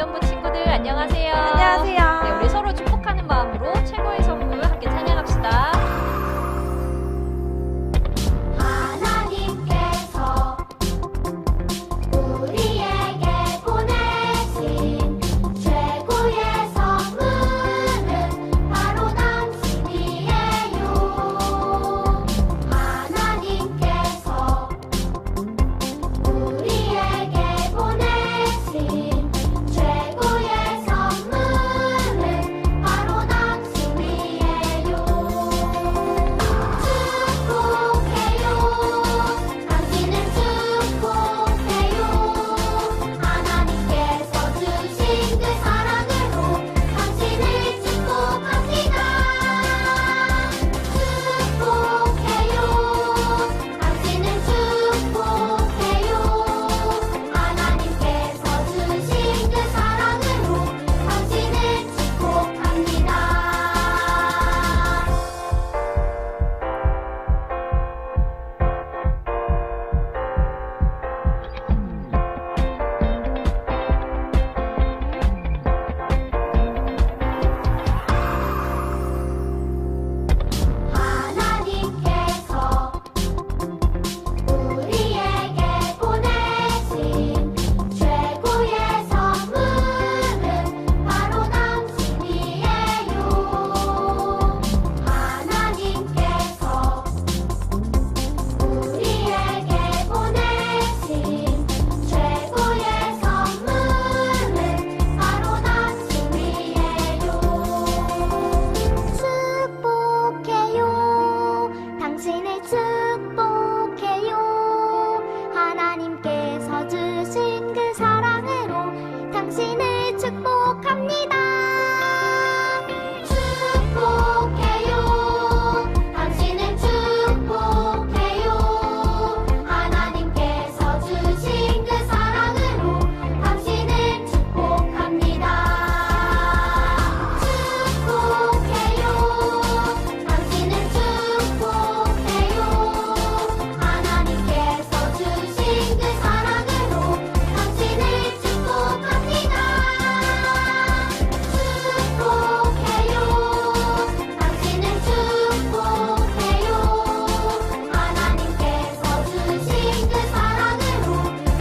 유년부 친구들 안녕하세요. 안녕하세요. 네, 우리 서로 축복하는 마음으로 최고의 선물 함께 찬양합시다. 하나님께서 우리에게 보내신 최고의 선물은 바로 당신이에요. 하나님께서 우리에게 보내신 최고의 선물은 바로 당신이에요. 축복해요. 당신을 축복해요. 하나님께서 주신 그 사랑으로 당신을 축복합니다. 축복해요. 당신을 축복해요. 하나님께서 주신 그 사랑으로 당신을 축복합니다. 하나님께서 우리에게 보내신 최고의 선물은 바로 당신이에요. 하나님께서 우리에게 보내신 최고의 선물은 바로 당신이에요. 축복해요. 당신을 축복해요. 하나님께서 주신 그 사랑으로 당신을 축복합니다. 축복해요. 당신을 축복해요. 하나님께서 주신 그 사랑으로 당신을 축복합니다. 축복해요. 당신을 축복해요. 하나님께서 주신 그 사랑으로 당신을 축복합니다. 축복해요. 당신을 축복해요. 하나님께서 주신 그 사랑으로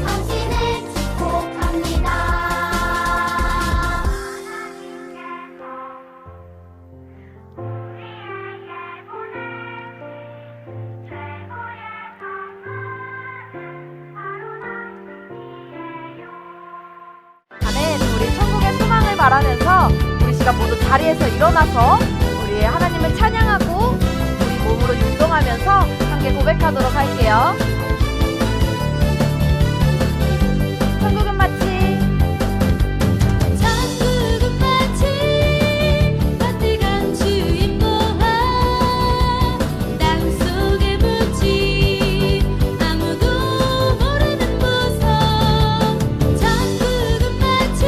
당신을 축복합니다. 아멘. 우리 천국의 소망을 말하면서 우리 시간 모두 자리에서 일어나서 우리 하나님을 찬양하고 우리 몸으로 율동하면서 함께 고백하도록 할게요. 천국은 마치 천국은 마치 따뜻한 주인 보아 땅속에 묻힌 아무도 모르는 보석. 천국은 마치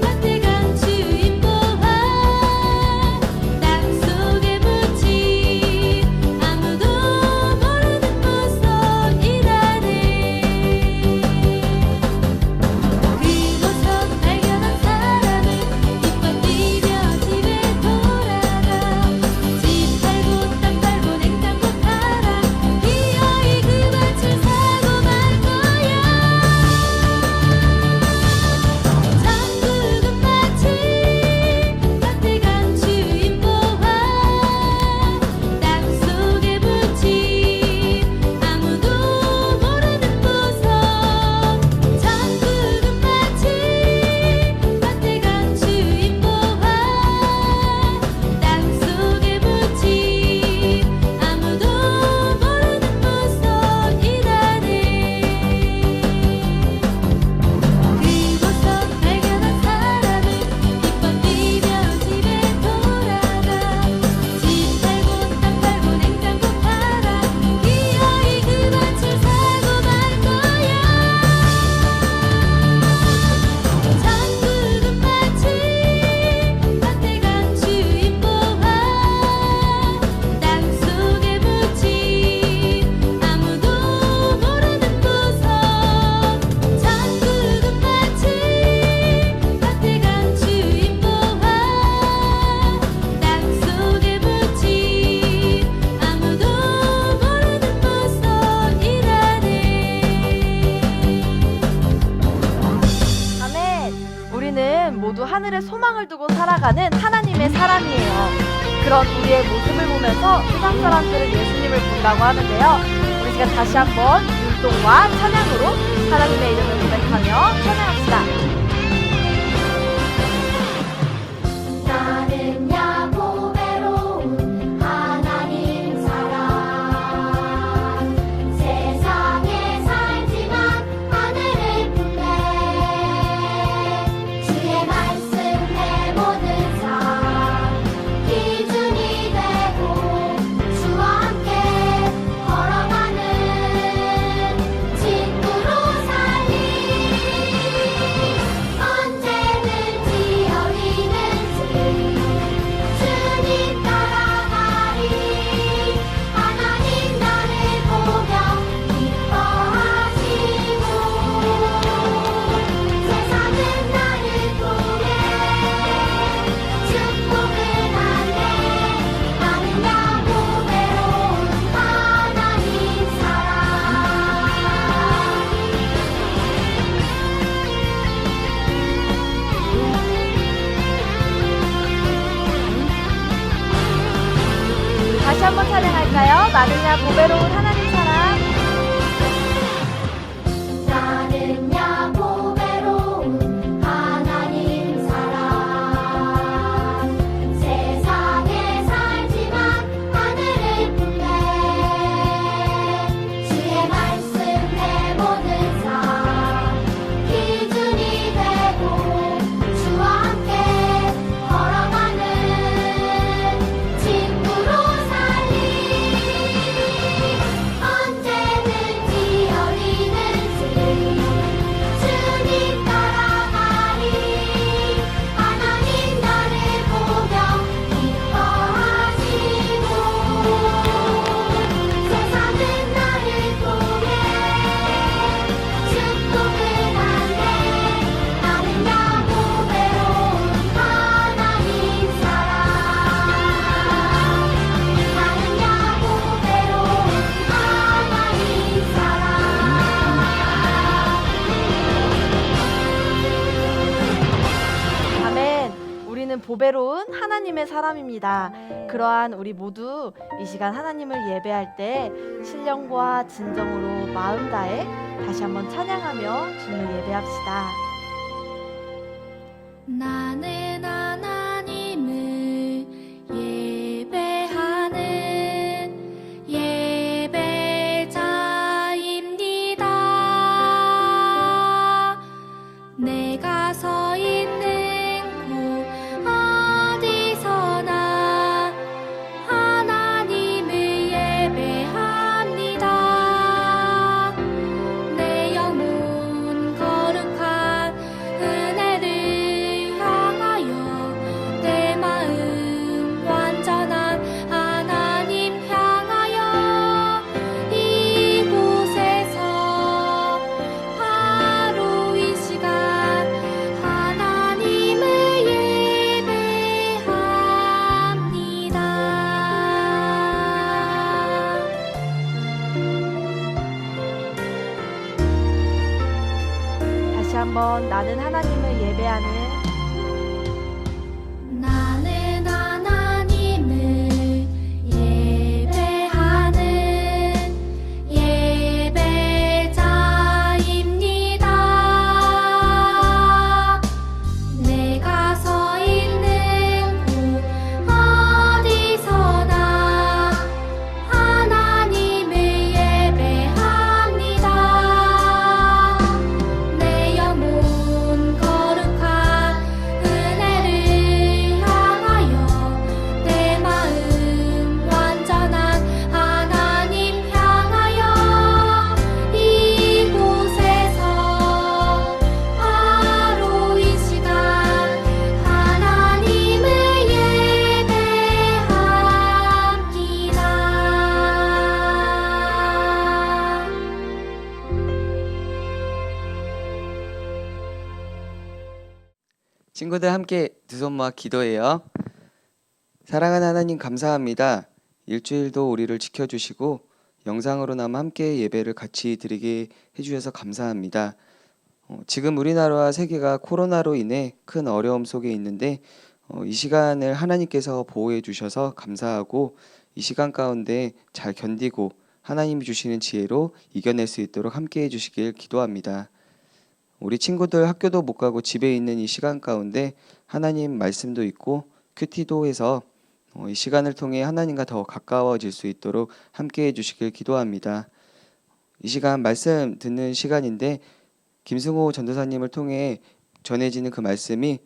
따뜻한 주인 보아 땅속에 묻힌 아무도 모르는 보석. 우리는 모두 하늘에 소망을 두고 살아가는 하나님의 사람이에요. 그런 우리의 모습을 보면서 세상 사람들은 예수님을 본다고 하는데요. 우리 시간 다시 한번 율동과 찬양으로 하나님의 이름을 고백하며 찬양합시다. 나는야 보배로운 하나님 사람 세상에 살지만 하늘을 품네 주의 말씀 내 모든 삶 기준이 되고 주와 함께 걸어가는 친구로 살리 언제든지 어리는지 주님 따라가리 하나님 나를 보며 기뻐하시고 세상은 나를 통해 축복을 하네 나는야 보배로운 하나님 사랑 다시 한번 찬양할까요? 나는야 보배로운 하나님 사람. 나는야 보배로운 하나님 사랑 세상에 살지만 하늘을 품네 주의 말씀 내 모든 삶 기준이 되고 주와 함께 걸어가는 친구로 살리 언제든지 어리는지 주님 따라가리 하나님 나를 보며 기뻐하시고 세상은 나를 통해 축복을 하네 나는야 보배로운 하나님 사랑 나는야 보배로운 하나님 사랑 아멘. 우리는 보배로운 하나님의 사람입니다. 그러한 우리 모두 이 시간 하나님을 예배할 때 신령과 진정으로 마음 다해 다시 한번 찬양하며 주님을 예배합시다. 나는 하나님을 예배하는 예배자입니다. 내가 서 있는 곳 어디서나 하나님을 예배합니다. 내 영혼 거룩한 은혜를 향하여 내 마음 완전한 하나님 향하여 이곳에서 바로 이 시간 하나님을 예배합니다. 다시 한번 나는 하나님을 예배하는 나는 하나님을 예배하는 예배자입니다. 내가 서 있는 곳 어디서나 하나님을 예배합니다. 내 영혼 거룩한 은혜를 향하여 내 마음 완전한 하나님 향하여 이곳에서 바로 이 시간 하나님을 예배합니다. 친구들 함께 두 손 모아 기도해요. 사랑하는 하나님 감사합니다. 일주일도 우리를 지켜주시고 영상으로나마 함께 예배를 같이 드리게 해주셔서 감사합니다. 지금 우리나라와 세계가 코로나로 인해 큰 어려움 속에 있는데 이 시간을 하나님께서 보호해 주셔서 감사하고 이 시간 가운데 잘 견디고 하나님이 주시는 지혜로 이겨낼 수 있도록 함께 해주시길 기도합니다. 우리 친구들 학교도 못 가고 집에 있는 이 시간 가운데 하나님 말씀도 있고 큐티도 해서 이 시간을 통해 하나님과 더 가까워질 수 있도록 함께 해주시길 기도합니다. 이 시간 말씀 듣는 시간인데 김승호 전도사님을 통해 전해지는 그 말씀이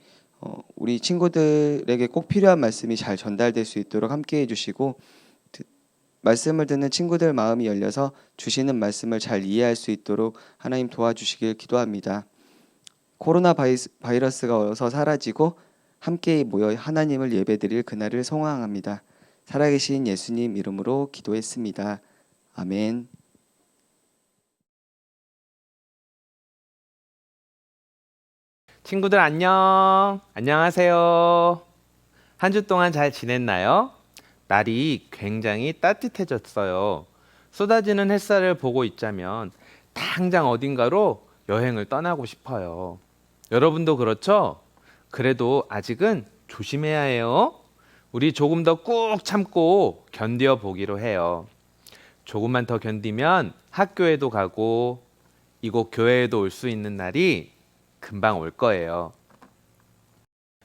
우리 친구들에게 꼭 필요한 말씀이 잘 전달될 수 있도록 함께 해주시고 말씀을 듣는 친구들 마음이 열려서 주시는 말씀을 잘 이해할 수 있도록 하나님 도와주시길 기도합니다. 코로나 바이러스가 어서 사라지고 함께 모여 하나님을 예배드릴 그날을 소망합니다. 살아계신 예수님 이름으로 기도했습니다. 아멘. 친구들 안녕. 안녕하세요. 한 주 동안 잘 지냈나요? 날이 굉장히 따뜻해졌어요. 쏟아지는 햇살을 보고 있자면 당장 어딘가로 여행을 떠나고 싶어요. 여러분도 그렇죠? 그래도 아직은 조심해야 해요. 우리 조금 더 꾹 참고 견뎌 보기로 해요. 조금만 더 견디면 학교에도 가고 이곳 교회에도 올 수 있는 날이 금방 올 거예요.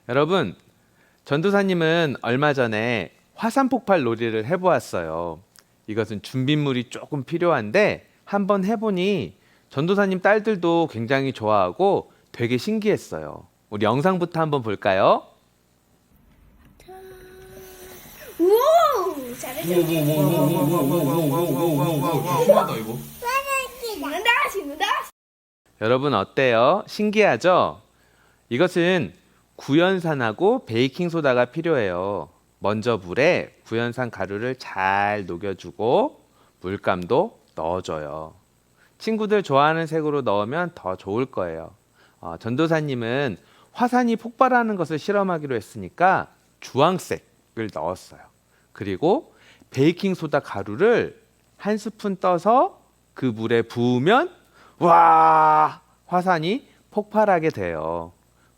여러분, 전도사님은 얼마 전에 화산 폭발 놀이를 해보았어요. 이것은 준비물이 조금 필요한데 한번 해보니 전도사님 딸들도 굉장히 좋아하고 되게 신기했어요. 우리 영상부터 한번 볼까요? 오! 잘했어. 신난다. 여러분 어때요? 신기하죠? 이것은 구연산하고 베이킹소다가 필요해요. 먼저 물에 구연산 가루를 잘 녹여주고 물감도 넣어줘요. 친구들 좋아하는 색으로 넣으면 더 좋을 거예요. 전도사님은 화산이 폭발하는 것을 실험하기로 했으니까 주황색을 넣었어요. 그리고 베이킹소다 가루를 한 스푼 떠서 그 물에 부으면 와! 화산이 폭발하게 돼요.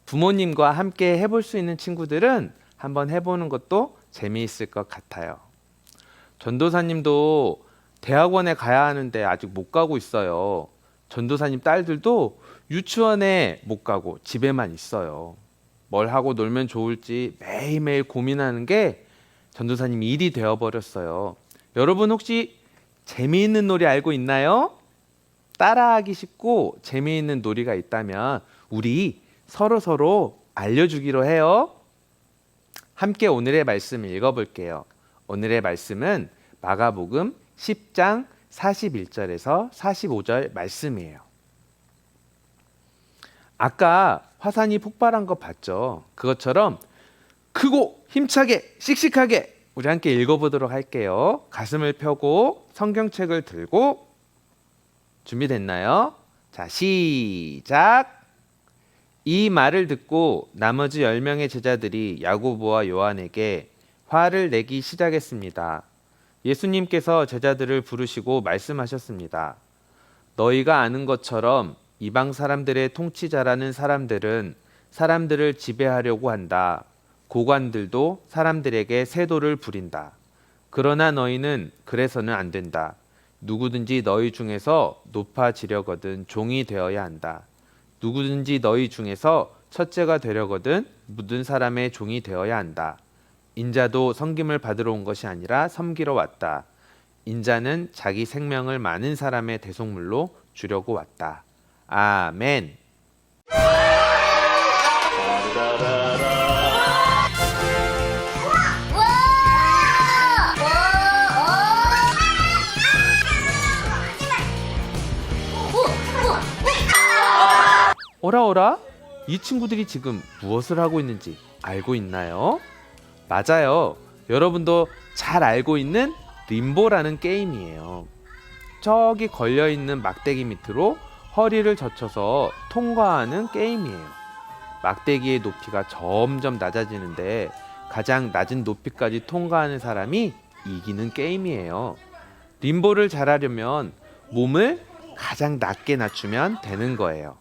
부모님과 함께 해볼 수 있는 친구들은 한번 해보는 것도 재미있을 것 같아요. 전도사님도 대학원에 가야 하는데 아직 못 가고 있어요. 전도사님 딸들도 유치원에 못 가고 집에만 있어요. 뭘 하고 놀면 좋을지 매일매일 고민하는 게 전도사님 일이 되어버렸어요. 여러분 혹시 재미있는 놀이 알고 있나요? 따라하기 쉽고 재미있는 놀이가 있다면 우리 서로 알려주기로 해요. 함께 오늘의 말씀을 읽어볼게요. 오늘의 말씀은 마가복음 10장 41절에서 45절 말씀이에요. 아까 화산이 폭발한 거 봤죠? 그것처럼 크고 힘차게 씩씩하게 우리 함께 읽어보도록 할게요. 가슴을 펴고 성경책을 들고 준비됐나요? 자, 시작! 이 말을 듣고 나머지 10명의 제자들이 야고보와 요한에게 화를 내기 시작했습니다. 예수님께서 제자들을 부르시고 말씀하셨습니다. 너희가 아는 것처럼 이방 사람들의 통치자라는 사람들은 사람들을 지배하려고 한다. 고관들도 사람들에게 세도를 부린다. 그러나 너희는 그래서는 안 된다. 누구든지 너희 중에서 높아지려거든 종이 되어야 한다. 누구든지 너희 중에서 첫째가 되려거든 모든 사람의 종이 되어야 한다. 인자도 섬김을 받으러 온 것이 아니라 섬기러 왔다. 인자는 자기 생명을 많은 사람의 대속물로 주려고 왔다. 아멘. 오라, 이 친구들이 지금 무엇을 하고 있는지 알고 있나요? 맞아요. 여러분도 잘 알고 있는 림보라는 게임이에요. 저기 걸려있는 막대기 밑으로 허리를 젖혀서 통과하는 게임이에요. 막대기의 높이가 점점 낮아지는데 가장 낮은 높이까지 통과하는 사람이 이기는 게임이에요. 림보를 잘하려면 몸을 가장 낮게 낮추면 되는 거예요.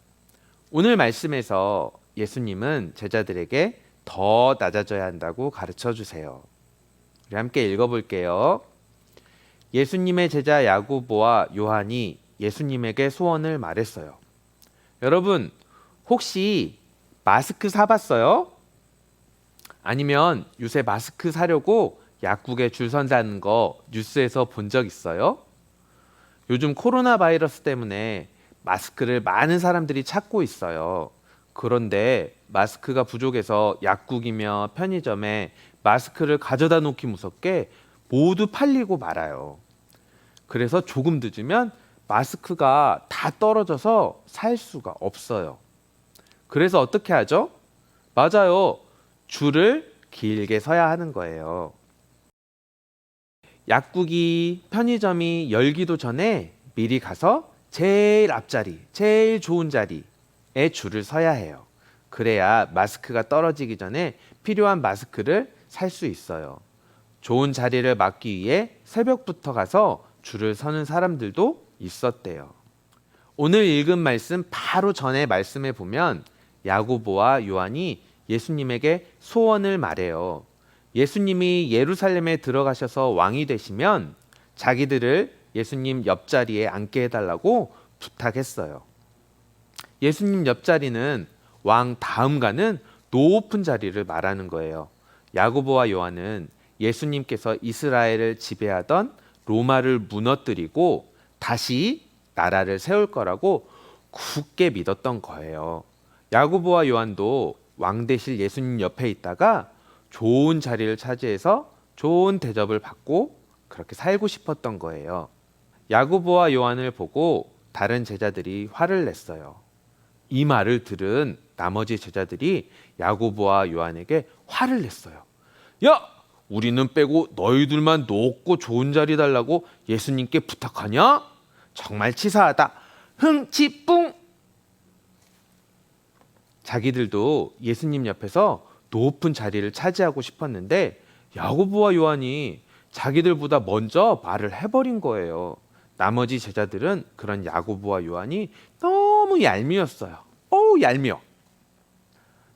오늘 말씀에서 예수님은 제자들에게 더 낮아져야 한다고 가르쳐 주세요. 우리 함께 읽어볼게요. 예수님의 제자 야고보와 요한이 예수님에게 소원을 말했어요. 여러분, 혹시 마스크 사봤어요? 아니면 요새 마스크 사려고 약국에 줄 선다는 거 뉴스에서 본 적 있어요? 요즘 코로나 바이러스 때문에 마스크를 많은 사람들이 찾고 있어요. 그런데 마스크가 부족해서 약국이며 편의점에 마스크를 가져다 놓기 무섭게 모두 팔리고 말아요. 그래서 조금 늦으면 마스크가 다 떨어져서 살 수가 없어요. 그래서 어떻게 하죠? 맞아요. 줄을 길게 서야 하는 거예요. 약국이, 편의점이 열기도 전에 미리 가서 제일 앞자리, 제일 좋은 자리에 줄을 서야 해요. 그래야 마스크가 떨어지기 전에 필요한 마스크를 살 수 있어요. 좋은 자리를 막기 위해 새벽부터 가서 줄을 서는 사람들도 있었대요. 오늘 읽은 말씀 바로 전에 말씀에 보면 야고보와 요한이 예수님에게 소원을 말해요. 예수님이 예루살렘에 들어가셔서 왕이 되시면 자기들을 예수님 옆자리에 앉게 해달라고 부탁했어요. 예수님 옆자리는 왕 다음 가는 높은 자리를 말하는 거예요. 야고보와 요한은 예수님께서 이스라엘을 지배하던 로마를 무너뜨리고 다시 나라를 세울 거라고 굳게 믿었던 거예요. 야고보와 요한도 왕 되실 예수님 옆에 있다가 좋은 자리를 차지해서 좋은 대접을 받고 그렇게 살고 싶었던 거예요. 야고보와 요한을 보고 다른 제자들이 화를 냈어요. 이 말을 들은 나머지 제자들이 야고보와 요한에게 화를 냈어요. 야! 우리는 빼고 너희들만 높고 좋은 자리 달라고 예수님께 부탁하냐? 정말 치사하다. 흥치뿡! 자기들도 예수님 옆에서 높은 자리를 차지하고 싶었는데 야고보와 요한이 자기들보다 먼저 말을 해버린 거예요. 나머지 제자들은 그런 야고보와 요한이 너무 얄미웠어요. 얄미워.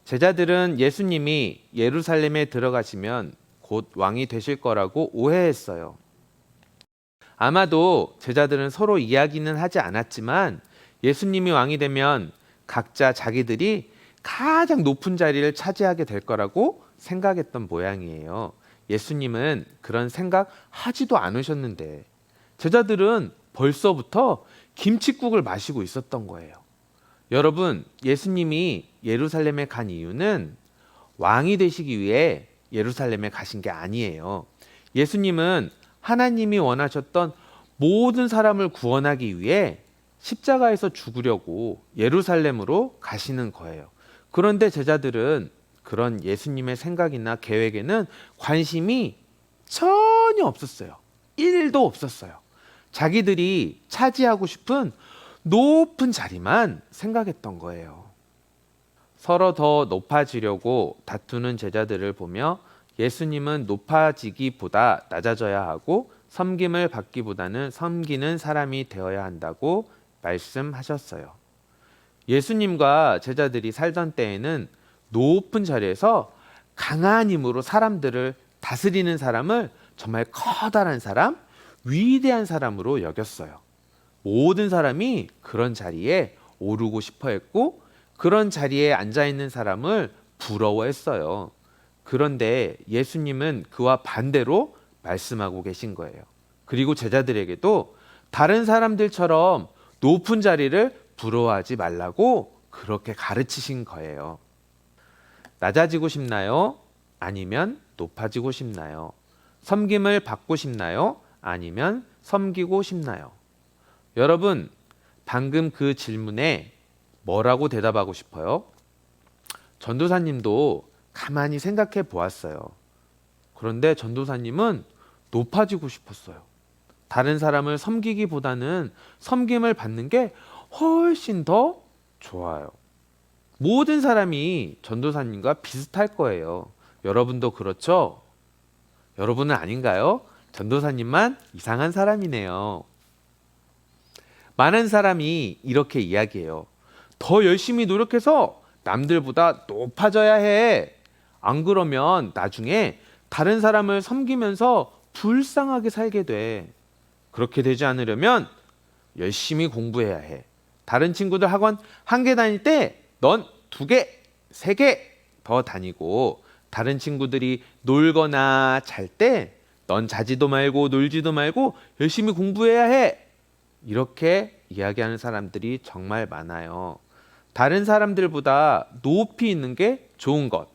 제자들은 예수님이 예루살렘에 들어가시면 곧 왕이 되실 거라고 오해했어요. 아마도 제자들은 서로 이야기는 하지 않았지만 예수님이 왕이 되면 각자 자기들이 가장 높은 자리를 차지하게 될 거라고 생각했던 모양이에요. 예수님은 그런 생각 하지도 않으셨는데 제자들은 벌써부터 김칫국을 마시고 있었던 거예요. 여러분, 예수님이 예루살렘에 간 이유는 왕이 되시기 위해 예루살렘에 가신 게 아니에요. 예수님은 하나님이 원하셨던 모든 사람을 구원하기 위해 십자가에서 죽으려고 예루살렘으로 가시는 거예요. 그런데 제자들은 그런 예수님의 생각이나 계획에는 관심이 전혀 없었어요. 1도 없었어요. 자기들이 차지하고 싶은 높은 자리만 생각했던 거예요. 서로 더 높아지려고 다투는 제자들을 보며 예수님은 높아지기보다 낮아져야 하고 섬김을 받기보다는 섬기는 사람이 되어야 한다고 말씀하셨어요. 예수님과 제자들이 살던 때에는 높은 자리에서 강한 힘으로 사람들을 다스리는 사람을 정말 커다란 사람, 위대한 사람으로 여겼어요. 모든 사람이 그런 자리에 오르고 싶어 했고 그런 자리에 앉아있는 사람을 부러워했어요. 그런데 예수님은 그와 반대로 말씀하고 계신 거예요. 그리고 제자들에게도 다른 사람들처럼 높은 자리를 부러워하지 말라고 그렇게 가르치신 거예요. 낮아지고 싶나요? 아니면 높아지고 싶나요? 섬김을 받고 싶나요? 아니면 섬기고 싶나요? 여러분, 방금 그 질문에 뭐라고 대답하고 싶어요? 전도사님도 가만히 생각해 보았어요. 그런데 전도사님은 높아지고 싶었어요. 다른 사람을 섬기기보다는 섬김을 받는 게 훨씬 더 좋아요. 모든 사람이 전도사님과 비슷할 거예요. 여러분도 그렇죠? 여러분은 아닌가요? 전도사님만 이상한 사람이네요. 많은 사람이 이렇게 이야기해요. 더 열심히 노력해서 남들보다 높아져야 해. 안 그러면 나중에 다른 사람을 섬기면서 불쌍하게 살게 돼. 그렇게 되지 않으려면 열심히 공부해야 해. 다른 친구들 학원 1개 다닐 때 넌 2개, 3개 더 다니고, 다른 친구들이 놀거나 잘 때 넌 자지도 말고 놀지도 말고 열심히 공부해야 해. 이렇게 이야기하는 사람들이 정말 많아요. 다른 사람들보다 높이 있는 게 좋은 것,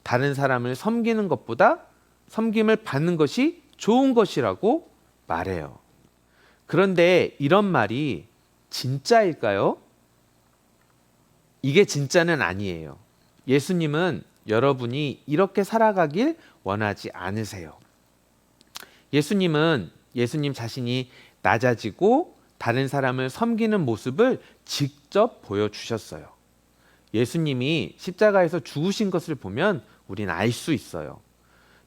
다른 사람을 섬기는 것보다 섬김을 받는 것이 좋은 것이라고 말해요. 그런데 이런 말이 진짜일까요? 이게 진짜는 아니에요. 예수님은 여러분이 이렇게 살아가길 원하지 않으세요. 예수님 자신이 낮아지고 다른 사람을 섬기는 모습을 직접 보여주셨어요. 예수님이 십자가에서 죽으신 것을 보면 우린 알 수 있어요.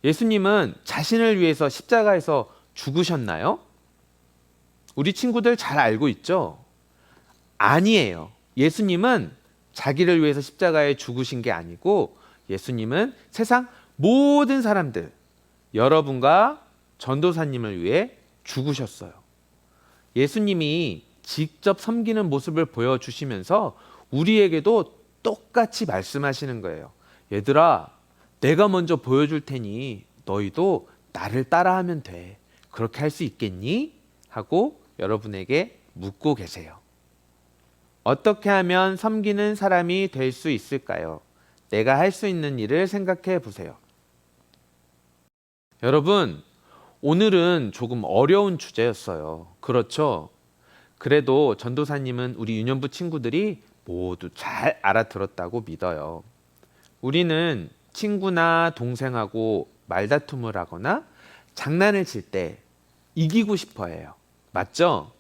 예수님은 자신을 위해서 십자가에서 죽으셨나요? 우리 친구들 잘 알고 있죠? 아니에요. 예수님은 자기를 위해서 십자가에 죽으신 게 아니고, 예수님은 세상 모든 사람들, 여러분과 전도사님을 위해 죽으셨어요. 예수님이 직접 섬기는 모습을 보여주시면서 우리에게도 똑같이 말씀하시는 거예요. 얘들아, 내가 먼저 보여줄 테니 너희도 나를 따라하면 돼. 그렇게 할 수 있겠니? 하고 여러분에게 묻고 계세요. 어떻게 하면 섬기는 사람이 될 수 있을까요? 내가 할 수 있는 일을 생각해 보세요. 여러분, 오늘은 조금 어려운 주제였어요. 그렇죠? 그래도 전도사님은 우리 유년부 친구들이 모두 잘 알아들었다고 믿어요. 우리는 친구나 동생하고 말다툼을 하거나 장난을 칠 때 이기고 싶어 해요. 맞죠?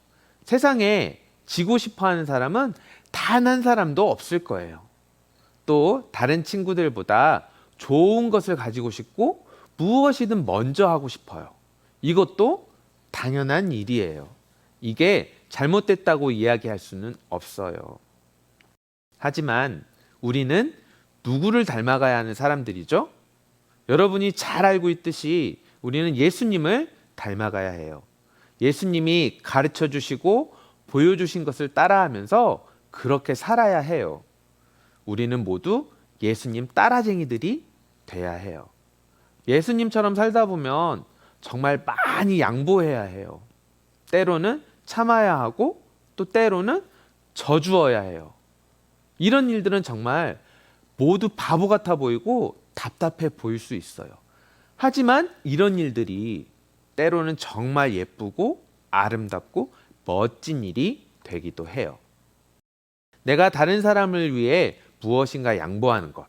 세상에 지고 싶어 하는 사람은 단 한 사람도 없을 거예요. 또 다른 친구들보다 좋은 것을 가지고 싶고 무엇이든 먼저 하고 싶어요. 이것도 당연한 일이에요. 이게 잘못됐다고 이야기할 수는 없어요. 하지만 우리는 누구를 닮아가야 하는 사람들이죠? 여러분이 잘 알고 있듯이 우리는 예수님을 닮아가야 해요. 예수님이 가르쳐 주시고 보여주신 것을 따라하면서 그렇게 살아야 해요. 우리는 모두 예수님 따라쟁이들이 돼야 해요. 예수님처럼 살다 보면 정말 많이 양보해야 해요. 때로는 참아야 하고 또 때로는 져주어야 해요. 이런 일들은 정말 모두 바보 같아 보이고 답답해 보일 수 있어요. 하지만 이런 일들이 때로는 정말 예쁘고 아름답고 멋진 일이 되기도 해요. 내가 다른 사람을 위해 무엇인가 양보하는 것,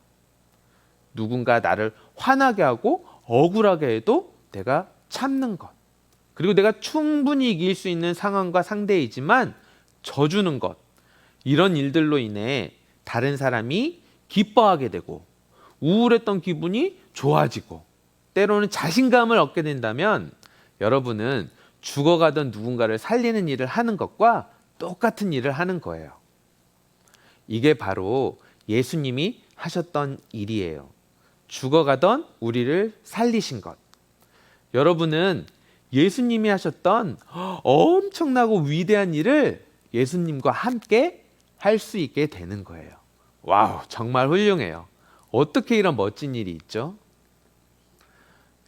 누군가 나를 화나게 하고 억울하게 해도 내가 참는 것, 그리고 내가 충분히 이길 수 있는 상황과 상대이지만 져주는 것, 이런 일들로 인해 다른 사람이 기뻐하게 되고 우울했던 기분이 좋아지고 때로는 자신감을 얻게 된다면 여러분은 죽어가던 누군가를 살리는 일을 하는 것과 똑같은 일을 하는 거예요. 이게 바로 예수님이 하셨던 일이에요. 죽어가던 우리를 살리신 것. 여러분은 예수님이 하셨던 엄청나고 위대한 일을 예수님과 함께 할 수 있게 되는 거예요. 와우, 정말 훌륭해요. 어떻게 이런 멋진 일이 있죠?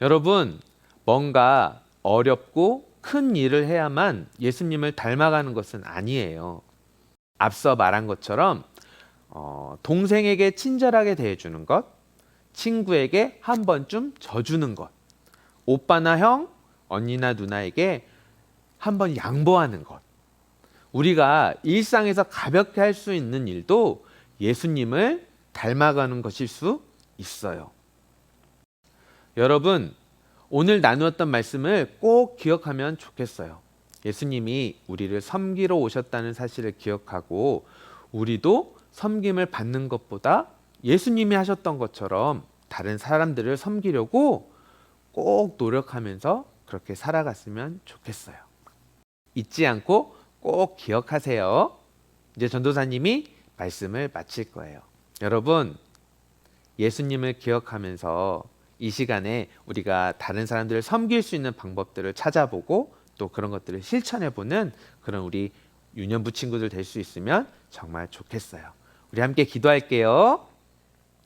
여러분, 뭔가 어렵고 큰 일을 해야만 예수님을 닮아가는 것은 아니에요. 앞서 말한 것처럼 동생에게 친절하게 대해주는 것, 친구에게 한 번쯤 져주는 것, 오빠나 형, 언니나 누나에게 한 번 양보하는 것, 우리가 일상에서 가볍게 할 수 있는 일도 예수님을 닮아가는 것일 수 있어요. 여러분, 오늘 나누었던 말씀을 꼭 기억하면 좋겠어요. 예수님이 우리를 섬기러 오셨다는 사실을 기억하고 우리도 섬김을 받는 것보다 예수님이 하셨던 것처럼 다른 사람들을 섬기려고 꼭 노력하면서 그렇게 살아갔으면 좋겠어요. 잊지 않고 꼭 기억하세요. 이제 전도사님이 말씀을 마칠 거예요. 여러분, 예수님을 기억하면서 이 시간에 우리가 다른 사람들을 섬길 수 있는 방법들을 찾아보고 또 그런 것들을 실천해보는 그런 우리 유년부 친구들 될 수 있으면 정말 좋겠어요. 우리 함께 기도할게요.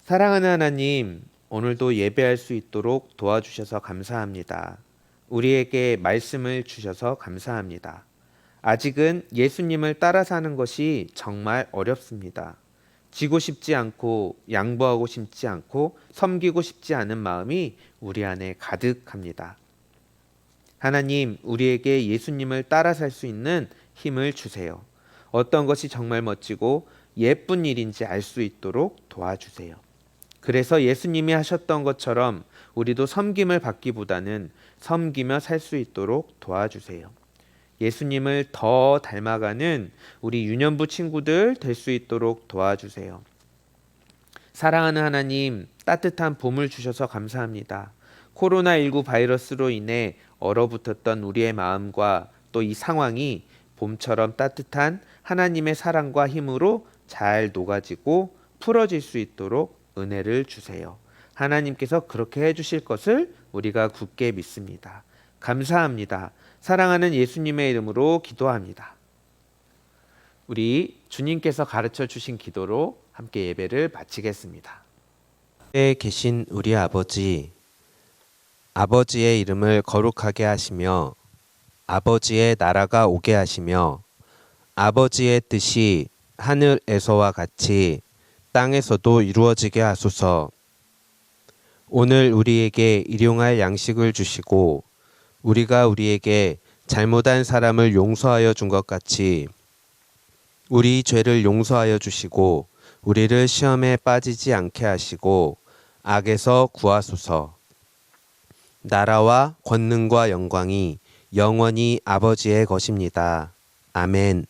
사랑하는 하나님, 오늘도 예배할 수 있도록 도와주셔서 감사합니다. 우리에게 말씀을 주셔서 감사합니다. 아직은 예수님을 따라 사는 것이 정말 어렵습니다. 지고 싶지 않고 양보하고 싶지 않고 섬기고 싶지 않은 마음이 우리 안에 가득합니다. 하나님, 우리에게 예수님을 따라 살 수 있는 힘을 주세요. 어떤 것이 정말 멋지고 예쁜 일인지 알 수 있도록 도와주세요. 그래서 예수님이 하셨던 것처럼 우리도 섬김을 받기보다는 섬기며 살 수 있도록 도와주세요. 예수님을 더 닮아가는 우리 유년부 친구들 될 수 있도록 도와주세요. 사랑하는 하나님, 따뜻한 봄을 주셔서 감사합니다. 코로나19 바이러스로 인해 얼어붙었던 우리의 마음과 또 이 상황이 봄처럼 따뜻한 하나님의 사랑과 힘으로 잘 녹아지고 풀어질 수 있도록 은혜를 주세요. 하나님께서 그렇게 해주실 것을 우리가 굳게 믿습니다. 감사합니다. 사랑하는 예수님의 이름으로 기도합니다. 우리 주님께서 가르쳐 주신 기도로 함께 예배를 마치겠습니다. 하늘에 계신 우리 아버지, 아버지의 이름을 거룩하게 하시며 아버지의 나라가 오게 하시며 아버지의 뜻이 하늘에서와 같이 땅에서도 이루어지게 하소서. 오늘 우리에게 일용할 양식을 주시고 우리가 우리에게 잘못한 사람을 용서하여 준 것 같이 우리 죄를 용서하여 주시고 우리를 시험에 빠지지 않게 하시고 악에서 구하소서. 나라와 권능과 영광이 영원히 아버지의 것입니다. 아멘.